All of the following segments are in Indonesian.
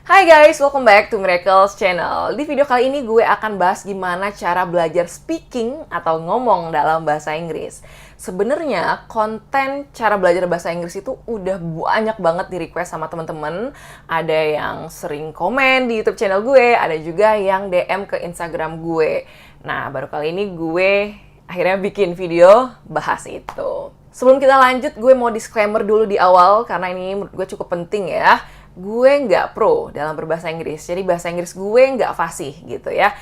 Hai guys, welcome back to Miracles Channel. Di video kali ini gue akan bahas gimana cara belajar speaking atau ngomong dalam bahasa Inggris. Sebenarnya konten cara belajar bahasa Inggris itu udah banyak banget di request sama teman-teman. Ada yang sering komen di YouTube channel gue, ada juga yang DM ke Instagram gue. Nah, baru kali ini gue akhirnya bikin video bahas itu. Sebelum kita lanjut, gue mau disclaimer dulu di awal karena ini menurut gue cukup penting ya. Gue nggak pro dalam berbahasa Inggris, jadi bahasa Inggris gue nggak fasih gitu ya.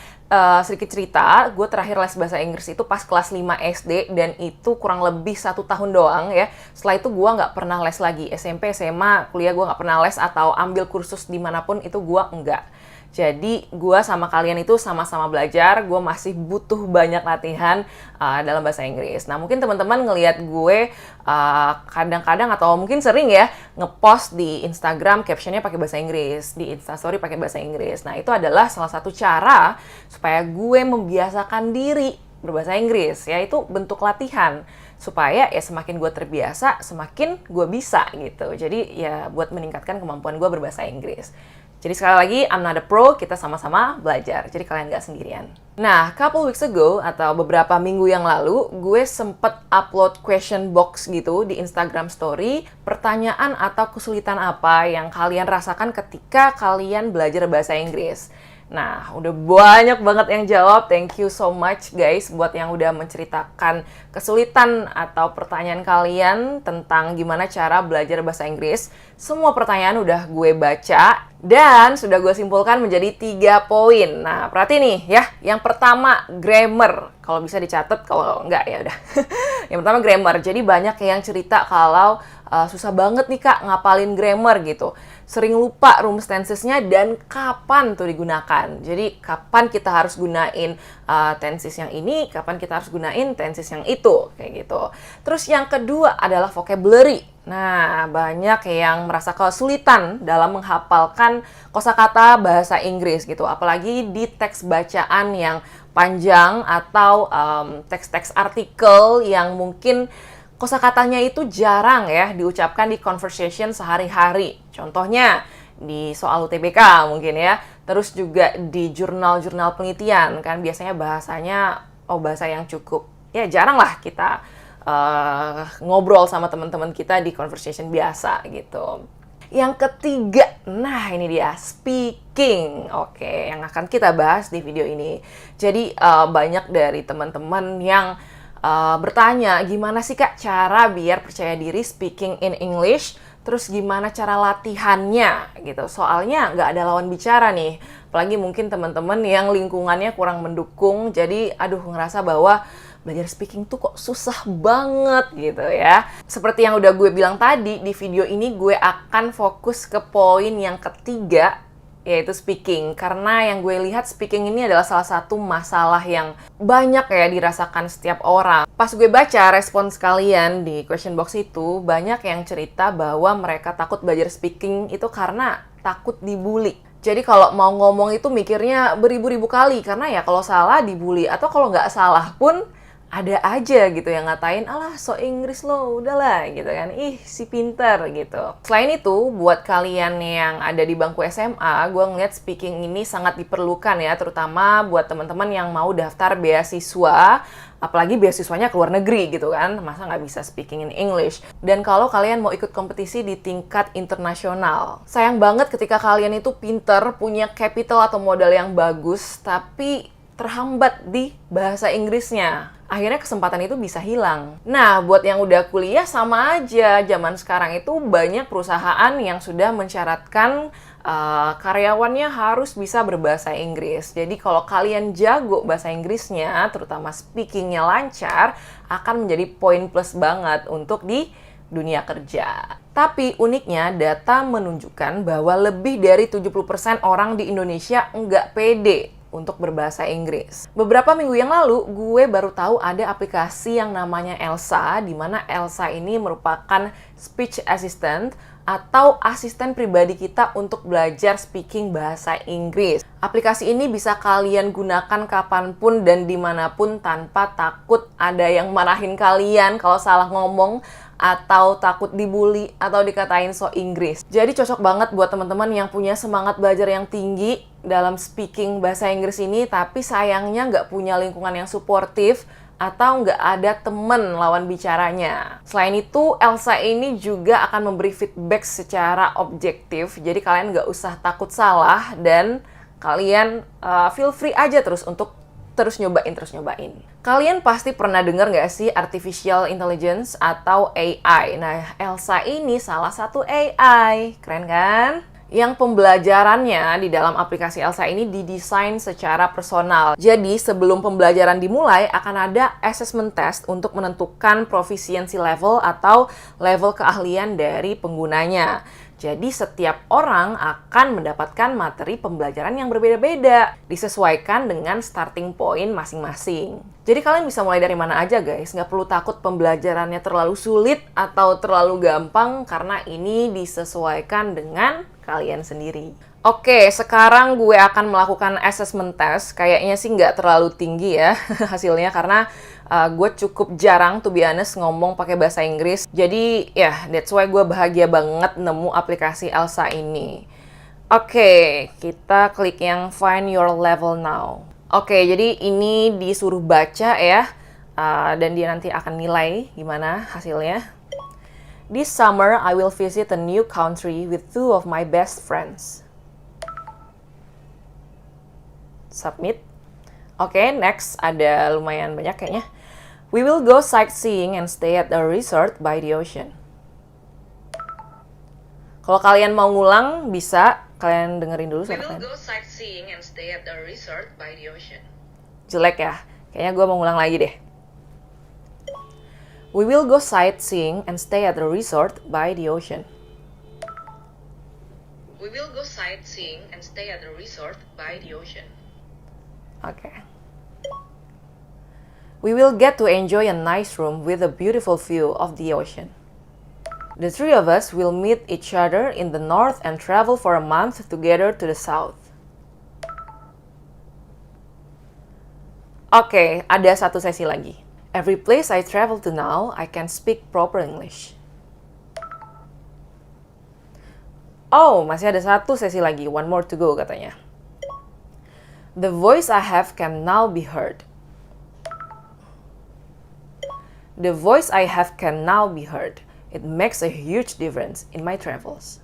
Sedikit cerita, gue terakhir les bahasa Inggris itu pas kelas 5 SD dan itu kurang lebih 1 tahun doang ya. Setelah itu gue nggak pernah les lagi, SMP, SMA, kuliah gue nggak pernah les atau ambil kursus dimanapun itu gue enggak. Jadi gue sama kalian itu sama-sama belajar, gue masih butuh banyak latihan dalam bahasa Inggris. Nah mungkin teman-teman ngelihat gue kadang-kadang atau mungkin sering ya ngepost di Instagram captionnya pakai bahasa Inggris, di Instastory pakai bahasa Inggris. Nah itu adalah salah satu cara supaya gue membiasakan diri berbahasa Inggris, yaitu bentuk latihan. Supaya ya semakin gue terbiasa, semakin gue bisa gitu. Jadi ya buat meningkatkan kemampuan gue berbahasa Inggris. Jadi sekali lagi, I'm not a pro, kita sama-sama belajar. Jadi kalian nggak sendirian. Nah, couple weeks ago, atau beberapa minggu yang lalu, gue sempet upload question box gitu di Instagram story. Pertanyaan atau kesulitan apa yang kalian rasakan ketika kalian belajar bahasa Inggris. Nah, udah banyak banget yang jawab. Thank you so much guys buat yang udah menceritakan kesulitan atau pertanyaan kalian tentang gimana cara belajar bahasa Inggris. Semua pertanyaan udah gue baca dan sudah gue simpulkan menjadi 3 poin. Nah, perhati nih ya. Yang pertama, grammar. Kalau bisa dicatat, kalau enggak ya udah. Yang pertama grammar. Jadi banyak yang cerita kalau susah banget nih Kak ngapalin grammar gitu. Sering lupa rumus tensesnya dan kapan tuh digunakan. Jadi kapan kita harus gunain tenses yang ini, kapan kita harus gunain tenses yang itu, kayak gitu. Terus yang kedua adalah vocabulary. Nah, banyak yang merasa kesulitan dalam menghafalkan kosakata bahasa Inggris gitu. Apalagi di teks bacaan yang panjang atau teks-teks artikel yang mungkin kosakatanya itu jarang ya diucapkan di conversation sehari-hari. Contohnya di soal UTBK mungkin ya. Terus juga di jurnal-jurnal penelitian kan biasanya bahasanya bahasa yang cukup ya jarang lah kita ngobrol sama teman-teman kita di conversation biasa gitu. Yang ketiga, nah ini dia, speaking. Oke, yang akan kita bahas di video ini. Jadi banyak dari teman-teman yang bertanya, gimana sih Kak cara biar percaya diri speaking in English? Terus gimana cara latihannya gitu? Soalnya nggak ada lawan bicara nih. Apalagi mungkin teman-teman yang lingkungannya kurang mendukung. Jadi aduh ngerasa bahwa belajar speaking tuh kok susah banget gitu ya. Seperti yang udah gue bilang tadi, di video ini gue akan fokus ke poin yang ketiga, yaitu speaking. Karena yang gue lihat speaking ini adalah salah satu masalah yang banyak ya dirasakan setiap orang. Pas gue baca respons kalian di question box itu, banyak yang cerita bahwa mereka takut belajar speaking itu karena takut dibully. Jadi kalau mau ngomong itu mikirnya beribu-ribu kali, karena ya kalau salah dibully, atau kalau nggak salah pun ada aja gitu yang ngatain, alah so Inggris lo, udahlah gitu kan, ih si pinter gitu. Selain itu, buat kalian yang ada di bangku SMA, gue ngeliat speaking ini sangat diperlukan ya, terutama buat teman-teman yang mau daftar beasiswa, apalagi beasiswanya ke luar negeri gitu kan, masa nggak bisa speaking in English. Dan kalau kalian mau ikut kompetisi di tingkat internasional, sayang banget ketika kalian itu pinter, punya capital atau modal yang bagus, tapi terhambat di bahasa Inggrisnya. Akhirnya kesempatan itu bisa hilang. Nah, buat yang udah kuliah sama aja. Zaman sekarang itu banyak perusahaan yang sudah mensyaratkan karyawannya harus bisa berbahasa Inggris. Jadi kalau kalian jago bahasa Inggrisnya, terutama speakingnya lancar, akan menjadi poin plus banget untuk di dunia kerja. Tapi uniknya data menunjukkan bahwa lebih dari 70% orang di Indonesia nggak pede untuk berbahasa Inggris. Beberapa minggu yang lalu, gue baru tahu ada aplikasi yang namanya Elsa, di mana Elsa ini merupakan speech assistant atau asisten pribadi kita untuk belajar speaking bahasa Inggris. Aplikasi ini bisa kalian gunakan kapanpun dan dimanapun tanpa takut ada yang marahin kalian kalau salah ngomong atau takut dibully, atau dikatain so Inggris. Jadi cocok banget buat teman-teman yang punya semangat belajar yang tinggi dalam speaking bahasa Inggris ini, tapi sayangnya nggak punya lingkungan yang suportif, atau nggak ada temen lawan bicaranya. Selain itu, Elsa ini juga akan memberi feedback secara objektif, jadi kalian nggak usah takut salah, dan kalian feel free aja untuk terus nyobain. Kalian pasti pernah dengar nggak sih Artificial Intelligence atau AI? Nah, Elsa ini salah satu AI. Keren kan? Yang pembelajarannya di dalam aplikasi Elsa ini didesain secara personal. Jadi, sebelum pembelajaran dimulai, akan ada assessment test untuk menentukan proficiency level atau level keahlian dari penggunanya. Jadi, setiap orang akan mendapatkan materi pembelajaran yang berbeda-beda, disesuaikan dengan starting point masing-masing. Jadi, kalian bisa mulai dari mana aja, guys. Nggak perlu takut pembelajarannya terlalu sulit atau terlalu gampang, karena ini disesuaikan dengan kalian sendiri. Oke, sekarang gue akan melakukan assessment test. Kayaknya sih nggak terlalu tinggi ya hasilnya, karena gue cukup jarang, to be honest, ngomong pakai bahasa Inggris. Jadi, ya, that's why gue bahagia banget nemu aplikasi Elsa ini. Oke, kita klik yang Find Your Level Now. Oke, jadi ini disuruh baca ya, dan dia nanti akan nilai gimana hasilnya. This summer, I will visit a new country with 2 of my best friends. Submit. Oke, next. Ada lumayan banyak kayaknya. We will go sightseeing and stay at a resort by the ocean. Kalau kalian mau ngulang, bisa. Kalian dengerin dulu suara kalian. We will go sightseeing and stay at a resort by the ocean. Jelek ya? Kayaknya gue mau ngulang lagi deh. We will go sightseeing and stay at a resort by the ocean. We will go sightseeing and stay at a resort by the ocean. Okay. We will get to enjoy a nice room with a beautiful view of the ocean. The 3 of us will meet each other in the north and travel for a month together to the south. Oke, ada satu sesi lagi. Every place I travel to now, I can speak proper English. Oh, masih ada satu sesi lagi. One more to go katanya. The voice I have can now be heard. The voice I have can now be heard. It makes a huge difference in my travels.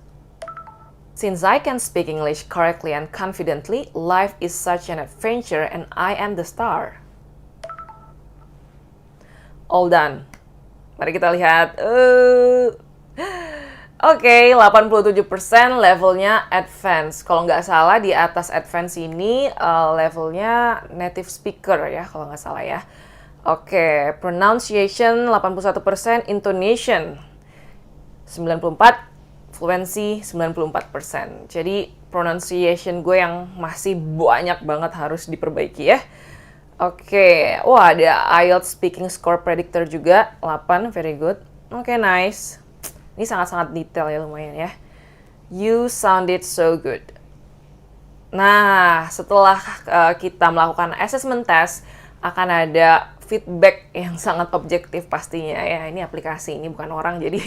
Since I can speak English correctly and confidently, life is such an adventure and I am the star. All done. Mari kita lihat. Oke, 87% levelnya advance. Kalau nggak salah di atas advance ini levelnya native speaker ya, kalau nggak salah ya. Oke, pronunciation 81%, intonation 94%, fluency 94%. Jadi pronunciation gue yang masih banyak banget harus diperbaiki ya. Oke, wah ada IELTS speaking score predictor juga, 8, very good. Oke, nice. Ini sangat-sangat detail ya, lumayan ya. You sounded so good. Nah, setelah kita melakukan assessment test, akan ada feedback yang sangat objektif pastinya ya. Ini aplikasi, ini bukan orang, jadi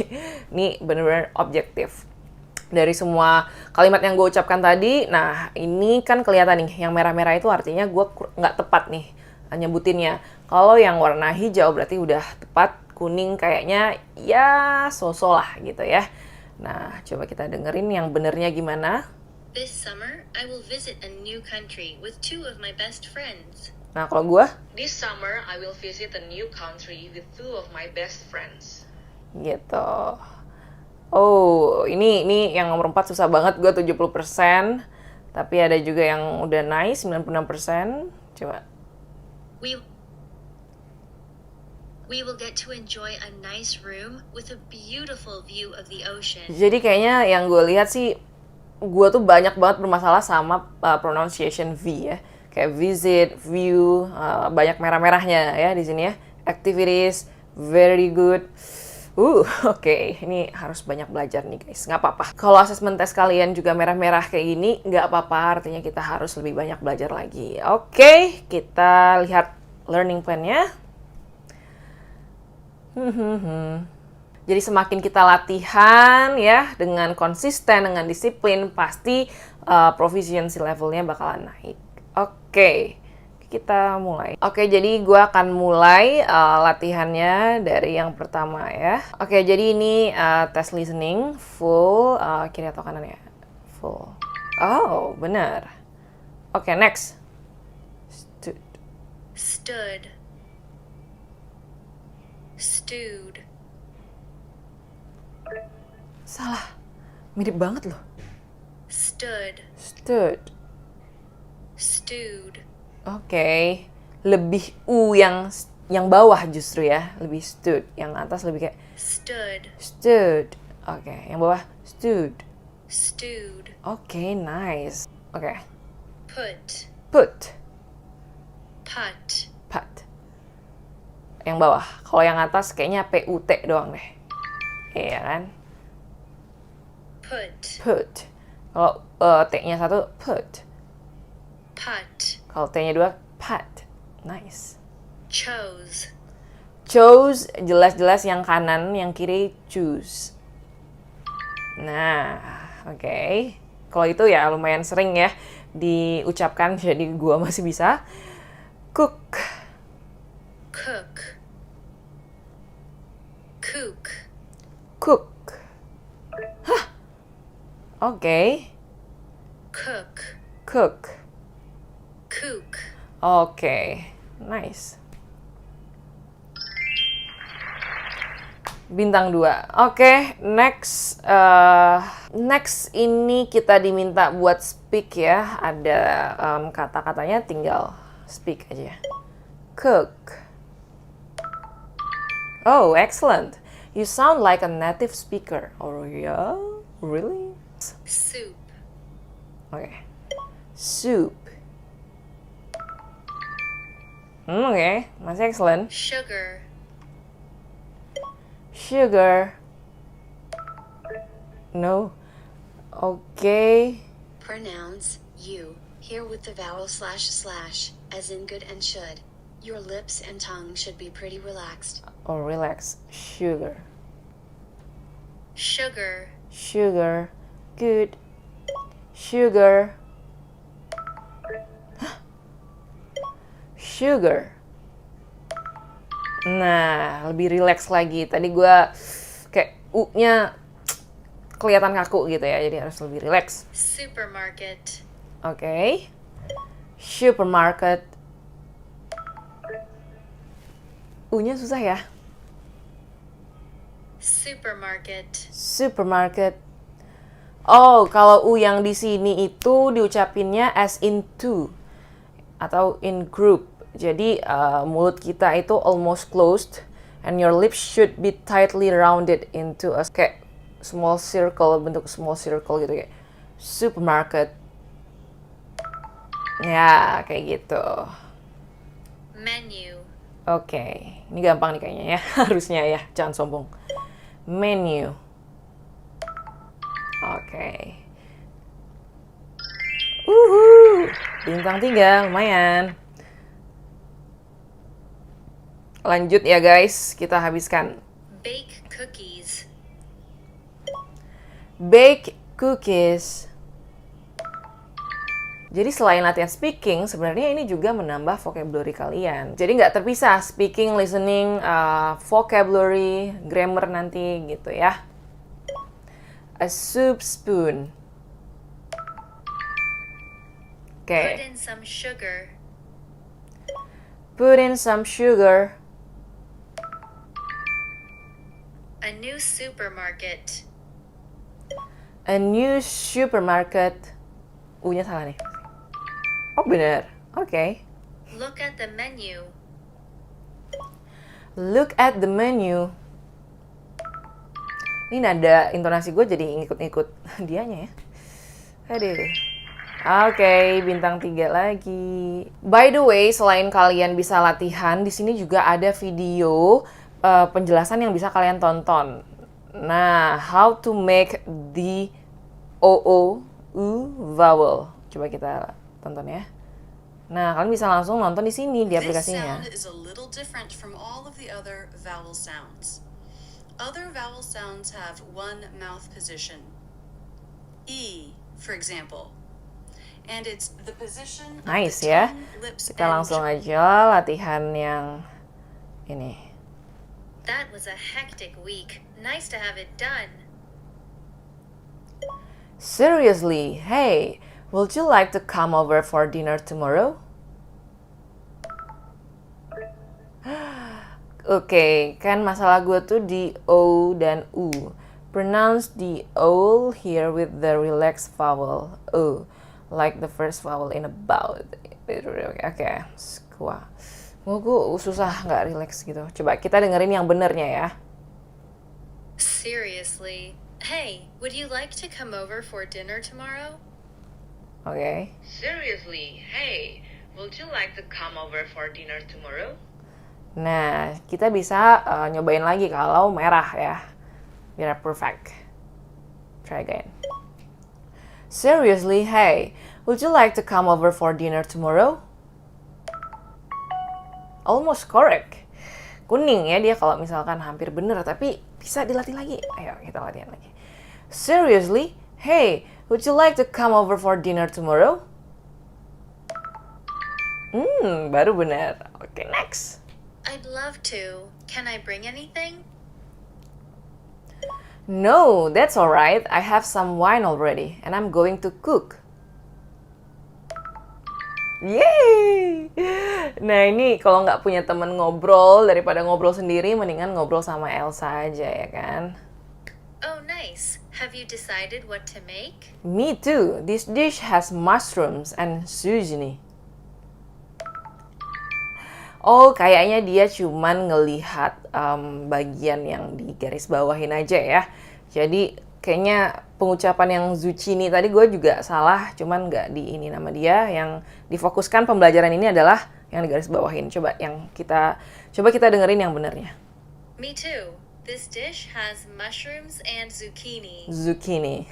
ini benar-benar objektif. Dari semua kalimat yang gue ucapkan tadi, nah ini kan kelihatan nih, yang merah-merah itu artinya gue nggak tepat nih nyebutinnya. Kalau yang warna hijau berarti udah tepat, kuning kayaknya ya so-so lah gitu ya. Nah, coba kita dengerin yang benernya gimana. This summer, I will visit a new country with 2 of my best friends. Nah, kalau gue, This summer, I will visit a new country with 2 of my best friends. gitu. Oh, ini yang nomor 4 susah banget, gue 70%. Tapi ada juga yang udah nice, 96%. Coba. We will get to enjoy a nice room with a beautiful view of the ocean. Jadi kayaknya yang gue lihat sih, gue tuh banyak banget bermasalah sama pronunciation V ya. Kayak visit, view, banyak merah-merahnya ya di sini ya. Activities, very good. Oke. Ini harus banyak belajar nih guys, nggak apa-apa. Kalau assessment test kalian juga merah-merah kayak gini, nggak apa-apa, artinya kita harus lebih banyak belajar lagi. Oke, kita lihat learning plan-nya. Jadi semakin kita latihan ya dengan konsisten, dengan disiplin, pasti proficiency levelnya bakalan naik. Oke, kita mulai. Oke, jadi gue akan mulai latihannya dari yang pertama ya. Oke, jadi ini tes listening full kiri atau kanan ya? Full. Oh, benar. Oke, next. Stood. Stewed. Salah. Mirip banget loh. Stood. Stood. Stewed. Oke. Lebih U yang bawah justru ya. Lebih stood. Yang atas lebih kayak Stood. stood. Oke, yang bawah stood. Stewed. Oke, nice. Oke. Put. Put. Put. Put. Yang bawah. Kalau yang atas kayaknya PUT doang deh. Iya kan? Put. Put. Kalau T-nya satu, put. Put. Kalau T-nya dua, pat. Nice. Chose. Chose, jelas-jelas yang kanan, yang kiri choose. Nah, oke. Kalau itu ya lumayan sering ya diucapkan, jadi gua masih bisa. Cook. Cook. Kook. Cook. Hah. Oke. Cook. Cook. Kook. Oke. Nice. Bintang 2. Oke, next. Next ini kita diminta buat speak ya. Ada kata-katanya, tinggal speak aja. Cook. Oh, excellent. You sound like a native speaker. Oh yeah? Really? Soup. Oke. Soup. Oke. Masih excellent. Sugar. Sugar. No. Okay. Pronouns, you, here with the vowel // as in good and should. Your lips and tongue should be pretty relaxed. Oh, relax. Sugar. Sugar. Sugar. Good. Sugar. Sugar. Nah, lebih relax lagi. Tadi gue kayak U-nya kelihatan kaku gitu ya, jadi harus lebih relax. Supermarket. Oke. Supermarket. U-nya susah ya. Supermarket. Supermarket. Oh, kalau U yang di sini itu diucapinnya as in two atau in group. Jadi mulut kita itu almost closed and your lips should be tightly rounded into a kayak small circle, bentuk small circle gitu kayak supermarket. Ya, kayak gitu. Menu. Oke, ini gampang nih kayaknya ya. Harusnya ya, jangan sombong. Menu. Oke. Bintang 3, lumayan. Lanjut ya guys, kita habiskan. Bake cookies. Bake cookies. Jadi selain latihan speaking, sebenarnya ini juga menambah vocabulary kalian. Jadi nggak terpisah speaking, listening, vocabulary, grammar nanti gitu ya. A soup spoon. Oke. Put in some sugar. Put in some sugar. A new supermarket. A new supermarket. U-nya salah nih. Oh benar. Oke. Look at the menu. Look at the menu. Ini nada intonasi gue jadi ngikut-ngikut dianya ya. Aduh. Oke, bintang 3 lagi. By the way, selain kalian bisa latihan, di sini juga ada video penjelasan yang bisa kalian tonton. Nah, how to make the O, U vowel. Coba kita tonton ya. Nah, kalian bisa langsung nonton di sini di This aplikasinya. sound is a little different from all of the other vowel sounds. Other vowel sounds have one mouth position. E, for example. And it's the position of Nice the ya. tongue, lips, Kita and langsung jaw. aja latihan yang ini. That was a hectic week. Nice to have it done. Seriously, hey, would you like to come over for dinner tomorrow? Oke, kan masalah gue tuh di O dan U. Pronounce the O here with the relaxed vowel O, like the first vowel in about. Oke, wah, gue susah nggak relax gitu. Coba kita dengerin yang benernya ya. Seriously. Hey, would you like to come over for dinner tomorrow? Oke. Seriously, hey, would you like to come over for dinner tomorrow? Nah, kita bisa nyobain lagi kalau merah ya. Biar perfect. Try again. Seriously, hey, would you like to come over for dinner tomorrow? Almost correct. Kuning ya dia kalau misalkan hampir bener, tapi bisa dilatih lagi. Ayo kita latihan lagi. Seriously, hey, would you like to come over for dinner tomorrow? Baru bener. Oke, next. I'd love to. Can I bring anything? No, that's alright. I have some wine already, and I'm going to cook. Yeay! Nah ini kalau nggak punya temen ngobrol, daripada ngobrol sendiri, mendingan ngobrol sama Elsa aja ya kan? Oh, nice. Have you decided what to make? Me too. This dish has mushrooms and zucchini. Oh, kayaknya dia cuman ngelihat bagian yang di garis bawahin aja ya. Jadi kayaknya pengucapan yang zucchini tadi gue juga salah, cuman nggak di ini nama dia. Yang difokuskan pembelajaran ini adalah yang di garis bawahin. Coba kita dengerin yang benernya. Me too. This dish has mushrooms and zucchini. Zucchini.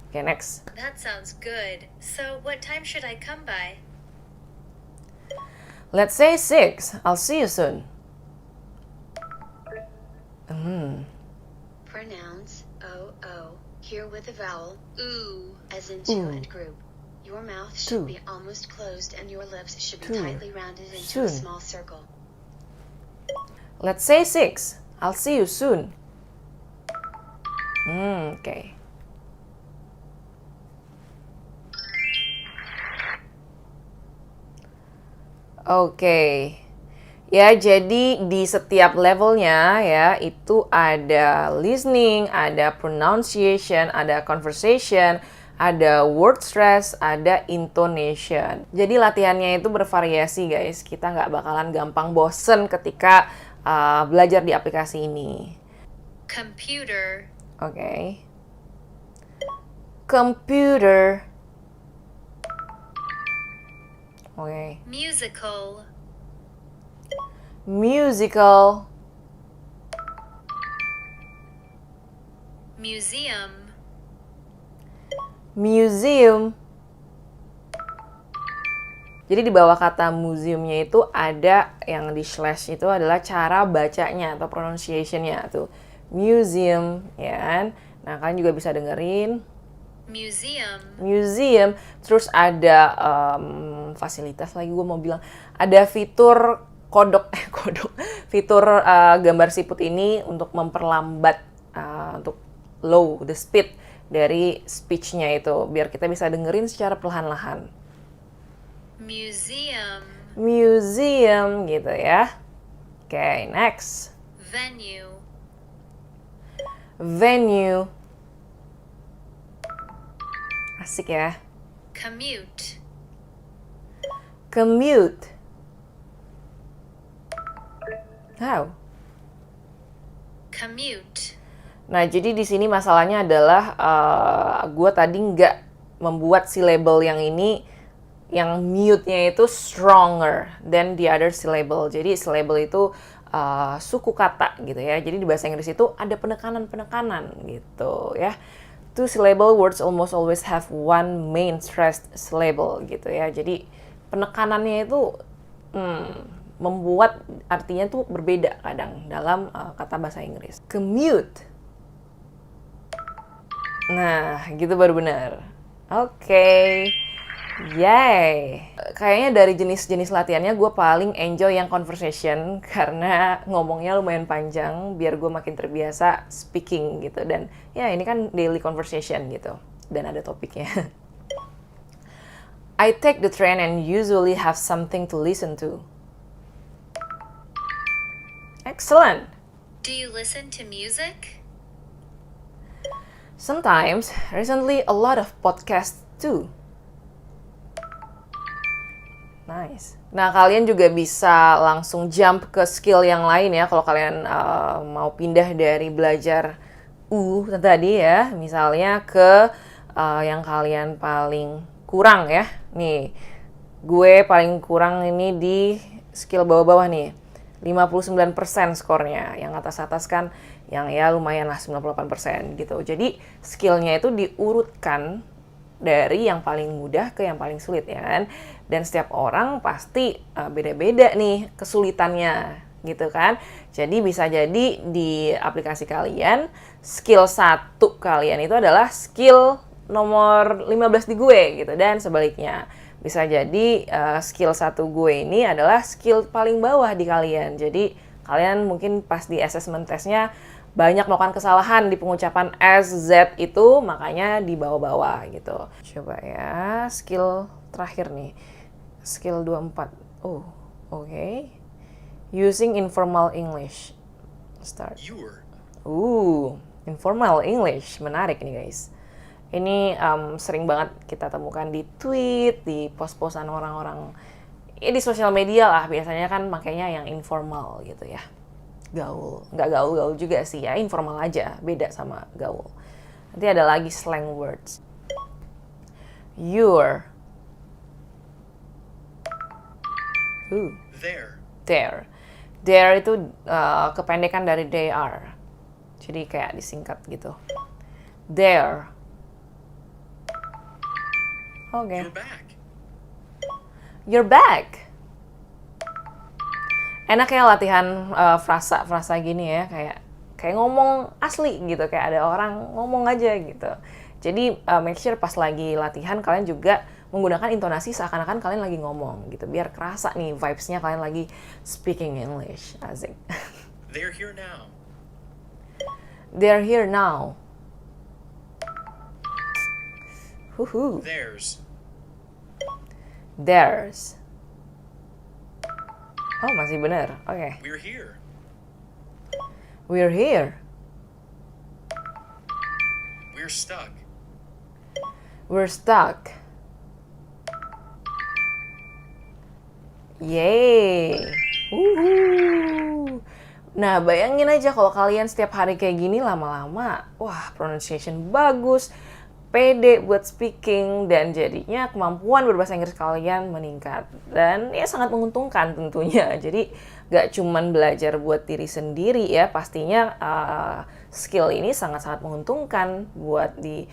Okay, next. That sounds good. So, what time should I come by? Let's say 6. I'll see you soon. Pronounce O-O, here with the vowel, Ooh. as in two Ooh. and group. Your mouth should Two. be almost closed and your lips should be Two. tightly rounded into a Soon. small circle. Let's say 6. I'll see you soon. Okay. Oke. Ya, jadi di setiap levelnya ya, itu ada listening, ada pronunciation, ada conversation, ada word stress, ada intonation. Jadi latihannya itu bervariasi guys. Kita nggak bakalan gampang bosen ketika belajar di aplikasi ini. Computer. Oke. Computer. Oke. Musical. Musical. Museum. Museum. Jadi di bawah kata museumnya itu ada yang di slash itu adalah cara bacanya atau pronunciation-nya tuh. Museum, ya kan? Nah, kalian juga bisa dengerin. Museum. Museum. Terus ada fasilitas lagi gue mau bilang. Ada fitur fitur gambar siput ini untuk memperlambat untuk low the speed dari speech-nya itu biar kita bisa dengerin secara perlahan-lahan. Museum. Museum gitu ya. Oke, next. Venue. Venue. Asik ya. Commute. Commute. How? Commute. Nah, jadi di sini masalahnya adalah gue tadi nggak membuat syllable yang ini, yang mute-nya itu stronger than the other syllable. Jadi syllable itu suku kata gitu ya. Jadi di bahasa Inggris itu ada penekanan-penekanan gitu ya. Two syllable words almost always have one main stressed syllable gitu ya. Jadi penekanannya itu membuat artinya tuh berbeda kadang dalam kata bahasa Inggris. Commute. Nah, gitu baru benar. Oke. Yay. Kayaknya dari jenis-jenis latihannya gue paling enjoy yang conversation karena ngomongnya lumayan panjang biar gue makin terbiasa speaking gitu. Dan ya ini kan daily conversation gitu. Dan ada topiknya. I take the train and usually have something to listen to. Excellent. Do you listen to music? Sometimes, recently a lot of podcasts too. Nice. Nah, kalian juga bisa langsung jump ke skill yang lain ya kalau kalian mau pindah dari belajar tadi ya, misalnya ke yang kalian paling kurang ya. Nih, gue paling kurang ini di skill bawah-bawah nih. 59% skornya, yang atas-atas kan yang ya lumayan lah 98% gitu. Jadi skillnya itu diurutkan dari yang paling mudah ke yang paling sulit ya kan. Dan setiap orang pasti beda-beda nih kesulitannya gitu kan. Jadi bisa jadi di aplikasi kalian skill 1 kalian itu adalah skill nomor 15 di gue gitu, dan sebaliknya. Bisa jadi skill 1 gue ini adalah skill paling bawah di kalian. Jadi kalian mungkin pas di assessment testnya banyak melakukan kesalahan di pengucapan S, Z itu, makanya di bawah-bawah gitu. Coba ya, skill terakhir nih. Skill 24. Oh, oke. Using informal English. Start. Informal English. Menarik nih guys. Ini sering banget kita temukan di tweet, di post-postan orang-orang, ya di sosial media lah, biasanya kan makanya yang informal gitu ya. Gaul, nggak gaul-gaul juga sih ya, informal aja, beda sama gaul. Nanti ada lagi slang words. You're. There. There itu kependekan dari they are. Jadi kayak disingkat gitu. There. Okay. You're back. Enak ya latihan frasa-frasa gini ya, kayak ngomong asli gitu, kayak ada orang ngomong aja gitu. Jadi make sure pas lagi latihan kalian juga menggunakan intonasi seakan-akan kalian lagi ngomong gitu, biar kerasa nih vibes-nya kalian lagi speaking English. Asik. They're here now. They're here now. Theirs. Oh, masih benar. Oke. We're here. We're here. We're stuck. We're stuck. Yay. Nah, bayangin aja kalau kalian setiap hari kayak gini lama-lama, wah, pronunciation bagus, pede buat speaking, dan jadinya kemampuan berbahasa Inggris kalian meningkat. Dan ya sangat menguntungkan tentunya. Jadi gak cuman belajar buat diri sendiri ya, pastinya skill ini sangat-sangat menguntungkan buat di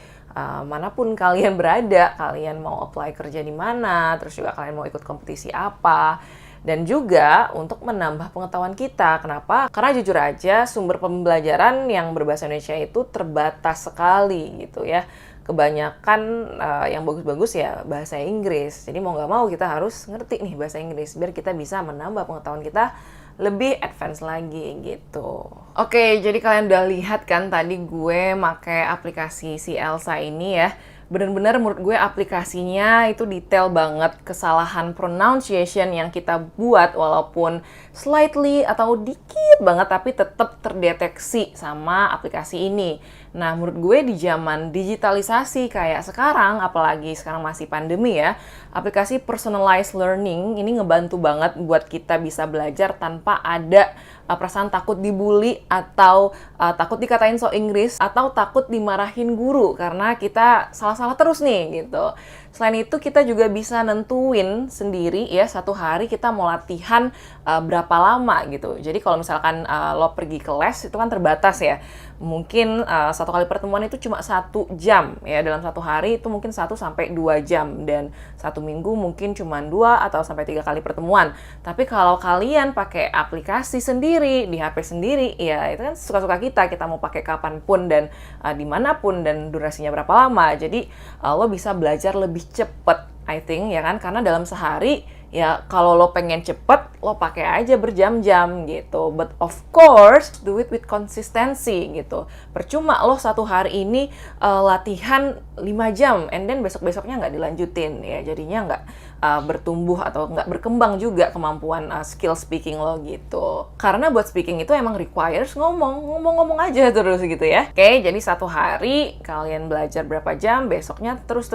manapun kalian berada. Kalian mau apply kerja di mana, terus juga kalian mau ikut kompetisi apa. Dan juga untuk menambah pengetahuan kita. Kenapa? Karena jujur aja sumber pembelajaran yang berbahasa Indonesia itu terbatas sekali gitu ya. Kebanyakan yang bagus-bagus ya bahasa Inggris. Jadi mau nggak mau kita harus ngerti nih bahasa Inggris biar kita bisa menambah pengetahuan kita lebih advance lagi gitu. Oke, jadi kalian udah lihat kan tadi gue pakai aplikasi si Elsa ini ya. Bener-bener menurut gue aplikasinya itu detail banget, kesalahan pronunciation yang kita buat walaupun slightly atau dikit banget tapi tetap terdeteksi sama aplikasi ini. Nah, menurut gue di zaman digitalisasi kayak sekarang, apalagi sekarang masih pandemi ya, aplikasi personalized learning ini ngebantu banget buat kita bisa belajar tanpa ada perasaan takut dibully atau takut dikatain so Inggris atau takut dimarahin guru karena kita salah-salah terus nih gitu. Selain itu kita juga bisa nentuin sendiri ya, satu hari kita mau latihan berapa lama gitu. Jadi kalau misalkan lo pergi ke les itu kan terbatas ya. Mungkin satu kali pertemuan itu cuma 1 jam ya, dalam satu hari itu mungkin 1 sampai 2 jam, dan satu minggu mungkin cuma 2 atau sampai 3 kali pertemuan. Tapi kalau kalian pakai aplikasi sendiri di HP sendiri ya, itu kan suka-suka kita mau pakai kapanpun dan dimanapun dan durasinya berapa lama. Jadi lo bisa belajar lebih cepet, I think ya kan, karena dalam sehari ya kalau lo pengen cepet, lo pakai aja berjam-jam gitu. But of course, do it with consistency gitu. Percuma lo satu hari ini latihan 5 jam, and then besok-besoknya nggak dilanjutin ya. Jadinya nggak bertumbuh atau nggak berkembang juga kemampuan skill speaking lo gitu. Karena buat speaking itu emang requires ngomong aja terus gitu ya. Oke, jadi satu hari kalian belajar berapa jam, besoknya terus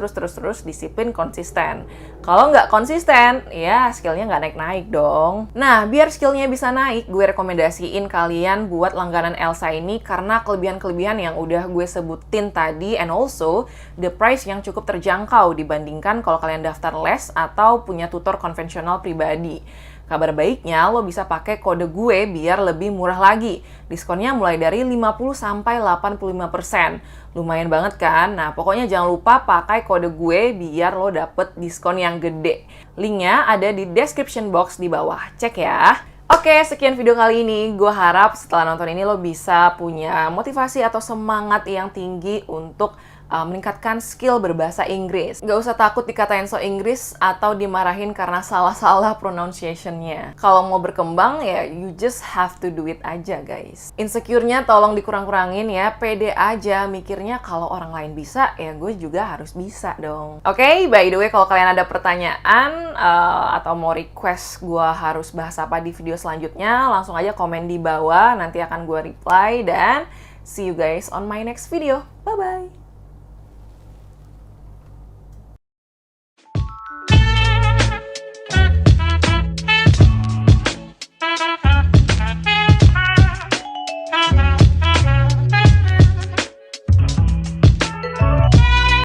disiplin konsisten. Kalau nggak konsisten, ya skillnya nggak naik-naik dong. Nah, biar skillnya bisa naik, gue rekomendasiin kalian buat langganan Elsa ini karena kelebihan-kelebihan yang udah gue sebutin tadi, and also the price yang cukup terjangkau dibandingkan kalau kalian daftar les atau punya tutor konvensional pribadi. Kabar baiknya, lo bisa pakai kode gue biar lebih murah lagi. Diskonnya mulai dari 50 sampai 85%. Lumayan banget kan? Nah, pokoknya jangan lupa pakai kode gue biar lo dapet diskon yang gede. Linknya ada di description box di bawah. Cek ya. Oke, sekian video kali ini. Gue harap setelah nonton ini lo bisa punya motivasi atau semangat yang tinggi untuk meningkatkan skill berbahasa Inggris. Gak usah takut dikatain so Inggris atau dimarahin karena salah-salah pronunciation-nya. Kalau mau berkembang ya you just have to do it aja guys. Insecure-nya tolong dikurang-kurangin ya. Pede aja mikirnya kalau orang lain bisa ya gue juga harus bisa dong. Oke, by the way kalau kalian ada pertanyaan atau mau request gue harus bahas apa di video selanjutnya, langsung aja komen di bawah, nanti akan gue reply, dan see you guys on my next video. Bye-bye!